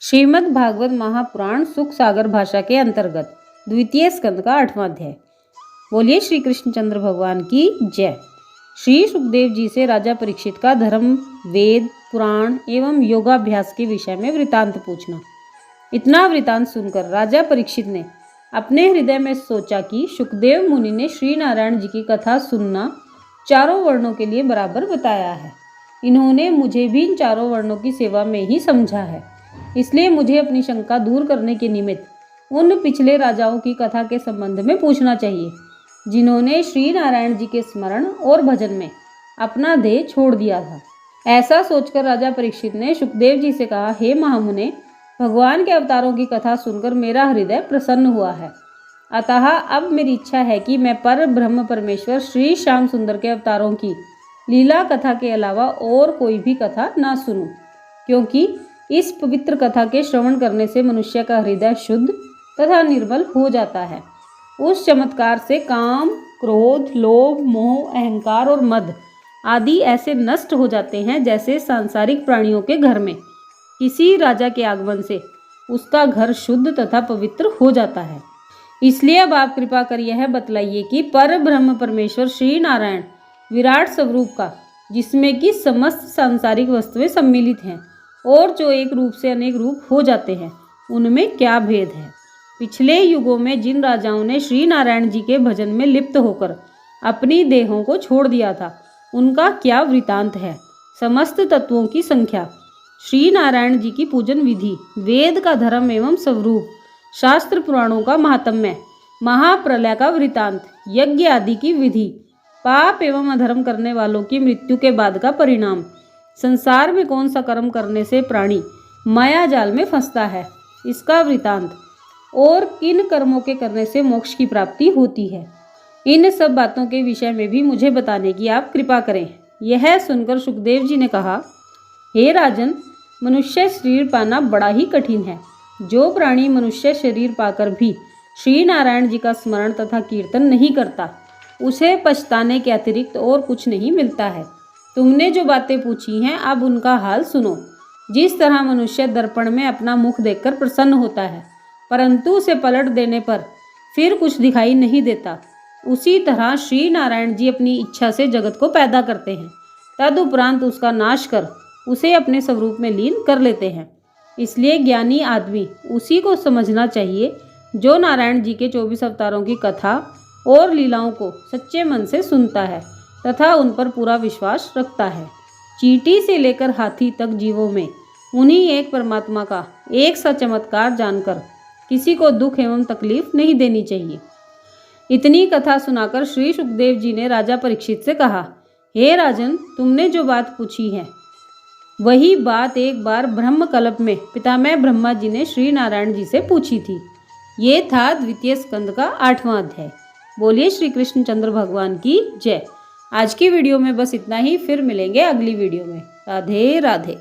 श्रीमद् भागवत महापुराण सुख सागर भाषा के अंतर्गत द्वितीय स्कंद का 8वां अध्याय। बोलिए श्री कृष्णचंद्र भगवान की जय। श्री सुखदेव जी से राजा परीक्षित का धर्म, वेद, पुराण एवं योगाभ्यास के विषय में वृतांत पूछना। इतना वृतांत सुनकर राजा परीक्षित ने अपने हृदय में सोचा कि सुखदेव मुनि ने श्री नारायण जी की कथा सुनना चारों वर्णों के लिए बराबर बताया है। इन्होंने मुझे भी इन चारों वर्णों की सेवा में ही समझा है, इसलिए मुझे अपनी शंका दूर करने के निमित्त उन पिछले राजाओं की कथा के संबंध में पूछना चाहिए, जिन्होंने श्री नारायण जी के स्मरण और भजन में अपना देह छोड़ दिया था। ऐसा सोचकर राजा परीक्षित ने सुखदेव जी से कहा, हे महामुने, भगवान के अवतारों की कथा सुनकर मेरा हृदय प्रसन्न हुआ है। अतः अब मेरी इच्छा है कि मैं पर ब्रह्म परमेश्वर श्री श्याम सुंदर के अवतारों की लीला कथा के अलावा और कोई भी कथा ना सुनूं, क्योंकि इस पवित्र कथा के श्रवण करने से मनुष्य का हृदय शुद्ध तथा निर्मल हो जाता है। उस चमत्कार से काम, क्रोध, लोभ, मोह, अहंकार और मद आदि ऐसे नष्ट हो जाते हैं जैसे सांसारिक प्राणियों के घर में किसी राजा के आगमन से उसका घर शुद्ध तथा पवित्र हो जाता है। इसलिए अब आप कृपा कर यह बतलाइए कि पर ब्रह्म परमेश्वर श्री नारायण विराट स्वरूप का, जिसमें कि समस्त सांसारिक वस्तुएं सम्मिलित हैं और जो एक रूप से अनेक रूप हो जाते हैं, उनमें क्या भेद है। पिछले युगों में जिन राजाओं ने श्री नारायण जी के भजन में लिप्त होकर अपनी देहों को छोड़ दिया था, उनका क्या वृतांत है। समस्त तत्वों की संख्या, श्री नारायण जी की पूजन विधि, वेद का धर्म एवं स्वरूप, शास्त्र पुराणों का महात्म्य, महाप्रलय का वृतांत, यज्ञ आदि की विधि, पाप एवं अधर्म करने वालों की मृत्यु के बाद का परिणाम, संसार में कौन सा कर्म करने से प्राणी माया जाल में फंसता है, इसका वृतांत, और किन कर्मों के करने से मोक्ष की प्राप्ति होती है, इन सब बातों के विषय में भी मुझे बताने की आप कृपा करें। यह सुनकर सुखदेव जी ने कहा, हे राजन, मनुष्य शरीर पाना बड़ा ही कठिन है। जो प्राणी मनुष्य शरीर पाकर भी श्री नारायण जी का स्मरण तथा कीर्तन नहीं करता, उसे पछताने के अतिरिक्त और कुछ नहीं मिलता है। तुमने जो बातें पूछी हैं, अब उनका हाल सुनो। जिस तरह मनुष्य दर्पण में अपना मुख देखकर प्रसन्न होता है, परंतु उसे पलट देने पर फिर कुछ दिखाई नहीं देता, उसी तरह श्री नारायण जी अपनी इच्छा से जगत को पैदा करते हैं, तदुपरांत उसका नाश कर उसे अपने स्वरूप में लीन कर लेते हैं। इसलिए ज्ञानी आदमी उसी को समझना चाहिए जो नारायण जी के 24 अवतारों की कथा और लीलाओं को सच्चे मन से सुनता है तथा उन पर पूरा विश्वास रखता है। चींटी से लेकर हाथी तक जीवों में उन्हीं एक परमात्मा का एक सा चमत्कार जानकर किसी को दुख एवं तकलीफ नहीं देनी चाहिए। इतनी कथा सुनाकर श्री सुखदेव जी ने राजा परीक्षित से कहा, हे राजन, तुमने जो बात पूछी है वही बात एक बार ब्रह्मकल्प में पितामह ब्रह्मा जी ने श्री नारायण जी से पूछी थी। ये था द्वितीय स्कंद का 8वां अध्याय। बोलिए श्री कृष्णचंद्र भगवान की जय। आज की वीडियो में बस इतना ही, फिर मिलेंगे अगली वीडियो में। राधे राधे।